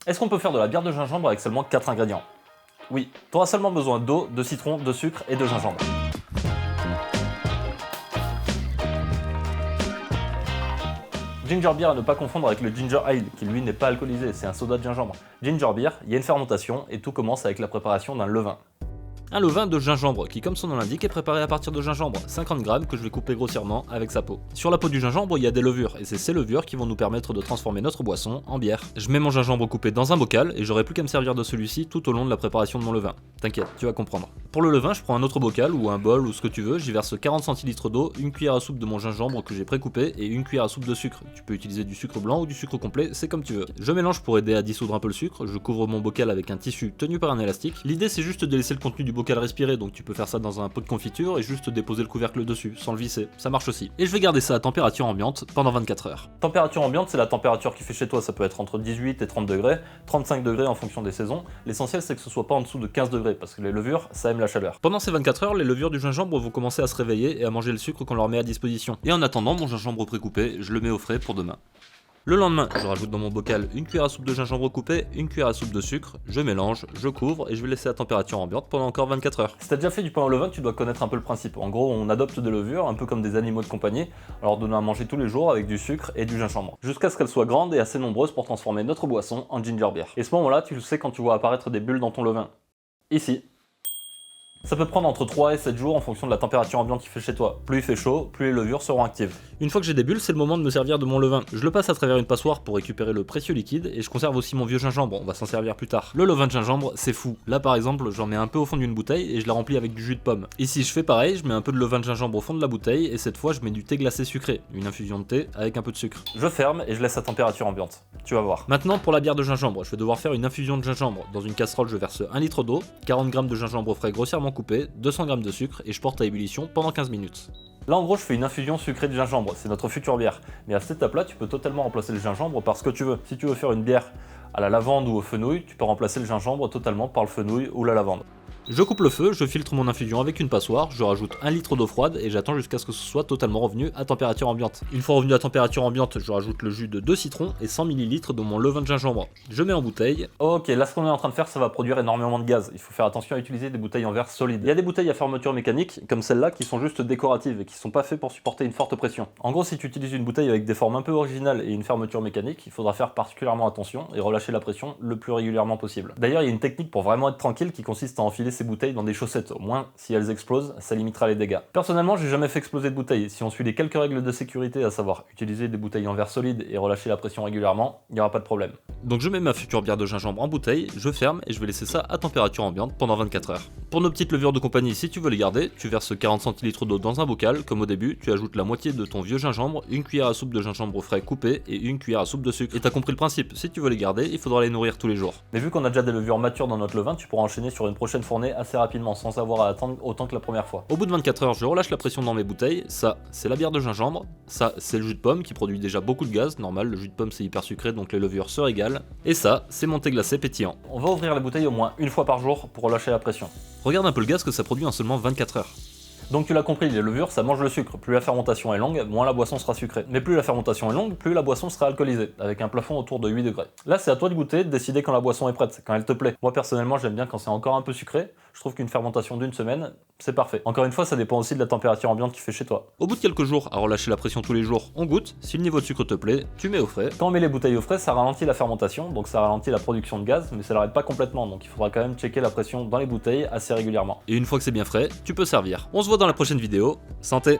Est-ce qu'on peut faire de la bière de gingembre avec seulement 4 ingrédients? Oui, tu auras seulement besoin d'eau, de citron, de sucre et de gingembre. Ginger beer à ne pas confondre avec le ginger ale, qui lui n'est pas alcoolisé, c'est un soda de gingembre. Ginger beer, il y a une fermentation et tout commence avec la préparation d'un levain. Un levain de gingembre qui, comme son nom l'indique, est préparé à partir de gingembre, 50 grammes que je vais couper grossièrement avec sa peau. Sur la peau du gingembre, il y a des levures, et c'est ces levures qui vont nous permettre de transformer notre boisson en bière. Je mets mon gingembre coupé dans un bocal, et j'aurai plus qu'à me servir de celui-ci tout au long de la préparation de mon levain. T'inquiète, tu vas comprendre. Pour le levain, je prends un autre bocal ou un bol ou ce que tu veux, j'y verse 40 centilitres d'eau, une cuillère à soupe de mon gingembre que j'ai précoupé et une cuillère à soupe de sucre. Tu peux utiliser du sucre blanc ou du sucre complet, c'est comme tu veux. Je mélange pour aider à dissoudre un peu le sucre, je couvre mon bocal avec un tissu tenu par un élastique. L'idée c'est juste de laisser le contenu du bocal respirer, donc tu peux faire ça dans un pot de confiture et juste déposer le couvercle dessus, sans le visser, ça marche aussi. Et je vais garder ça à température ambiante pendant 24 heures. Température ambiante, c'est la température qui fait chez toi, ça peut être entre 18 et 30 degrés, 35 degrés en fonction des saisons. L'essentiel c'est que ce soit pas en dessous de 15 degrés, parce que les levures, ça aime la chaleur. Pendant ces 24 heures, les levures du gingembre vont commencer à se réveiller et à manger le sucre qu'on leur met à disposition. Et en attendant, mon gingembre précoupé, je le mets au frais pour demain. Le lendemain, je rajoute dans mon bocal une cuillère à soupe de gingembre coupé, une cuillère à soupe de sucre, je mélange, je couvre et je vais laisser à température ambiante pendant encore 24 heures. Si t'as déjà fait du pain au levain, tu dois connaître un peu le principe. En gros, on adopte des levures, un peu comme des animaux de compagnie, en leur donnant à manger tous les jours avec du sucre et du gingembre, jusqu'à ce qu'elles soient grandes et assez nombreuses pour transformer notre boisson en ginger beer. Et à ce moment-là, tu le sais quand tu vois apparaître des bulles dans ton levain. Ici. Ça peut prendre entre 3 et 7 jours en fonction de la température ambiante qu'il fait chez toi. Plus il fait chaud, plus les levures seront actives. Une fois que j'ai des bulles, c'est le moment de me servir de mon levain. Je le passe à travers une passoire pour récupérer le précieux liquide et je conserve aussi mon vieux gingembre, on va s'en servir plus tard. Le levain de gingembre, c'est fou. Là par exemple, j'en mets un peu au fond d'une bouteille et je la remplis avec du jus de pomme. Ici je fais pareil, je mets un peu de levain de gingembre au fond de la bouteille et cette fois je mets du thé glacé sucré, une infusion de thé avec un peu de sucre. Je ferme et je laisse à température ambiante. Tu vas voir. Maintenant pour la bière de gingembre, je vais devoir faire une infusion de gingembre. Dans une casserole, je verse 1 litre d'eau, 40 g de gingembre frais grossièrement coupé, 200 g de sucre et je porte à ébullition pendant 15 minutes. Là en gros je fais une infusion sucrée de gingembre, c'est notre future bière. Mais à cette étape là tu peux totalement remplacer le gingembre par ce que tu veux. Si tu veux faire une bière à la lavande ou au fenouil, tu peux remplacer le gingembre totalement par le fenouil ou la lavande. Je coupe le feu, je filtre mon infusion avec une passoire, je rajoute 1 litre d'eau froide et j'attends jusqu'à ce que ce soit totalement revenu à température ambiante. Une fois revenu à température ambiante, je rajoute le jus de 2 citrons et 100 ml de mon levain de gingembre. Je mets en bouteille. Ok, là ce qu'on est en train de faire, ça va produire énormément de gaz. Il faut faire attention à utiliser des bouteilles en verre solide. Il y a des bouteilles à fermeture mécanique, comme celle-là, qui sont juste décoratives et qui sont pas faites pour supporter une forte pression. En gros, si tu utilises une bouteille avec des formes un peu originales et une fermeture mécanique, il faudra faire particulièrement attention et relâcher la pression le plus régulièrement possible. D'ailleurs, il y a une technique pour vraiment être tranquille qui consiste à enfiler ces bouteilles dans des chaussettes. Au moins, si elles explosent, ça limitera les dégâts. Personnellement, j'ai jamais fait exploser de bouteille. Si on suit les quelques règles de sécurité, à savoir utiliser des bouteilles en verre solide et relâcher la pression régulièrement, il n'y aura pas de problème. Donc je mets ma future bière de gingembre en bouteille, je ferme et je vais laisser ça à température ambiante pendant 24 heures. Pour nos petites levures de compagnie, si tu veux les garder, tu verses 40 centilitres d'eau dans un bocal, comme au début, tu ajoutes la moitié de ton vieux gingembre, une cuillère à soupe de gingembre frais coupé et une cuillère à soupe de sucre. Et t'as compris le principe, si tu veux les garder, il faudra les nourrir tous les jours. Mais vu qu'on a déjà des levures matures dans notre levain, tu pourras enchaîner sur une prochaine fournée assez rapidement, sans avoir à attendre autant que la première fois. Au bout de 24 heures, je relâche la pression dans mes bouteilles. Ça, c'est la bière de gingembre. Ça, c'est le jus de pomme qui produit déjà beaucoup de gaz. Normal, le jus de pomme c'est hyper sucré donc les levures se régalent. Et ça, c'est mon thé glacé pétillant. On va ouvrir la bouteille au moins une fois par jour pour relâcher la pression. Regarde un peu le gaz que ça produit en seulement 24 heures. Donc tu l'as compris, les levures ça mange le sucre, plus la fermentation est longue, moins la boisson sera sucrée. Mais plus la fermentation est longue, plus la boisson sera alcoolisée, avec un plafond autour de 8 degrés. Là c'est à toi de goûter, de décider quand la boisson est prête, quand elle te plaît. Moi personnellement j'aime bien quand c'est encore un peu sucré, je trouve qu'une fermentation d'une semaine, c'est parfait. Encore une fois ça dépend aussi de la température ambiante qu'il fait chez toi. Au bout de quelques jours, à relâcher la pression tous les jours, on goûte, si le niveau de sucre te plaît, tu mets au frais. Quand on met les bouteilles au frais, ça ralentit la fermentation, donc ça ralentit la production de gaz, mais ça l'arrête pas complètement, donc il faudra quand même checker la pression dans les bouteilles assez régulièrement. Et une fois que c'est bien frais, tu peux servir. On se voit dans la prochaine vidéo. Santé!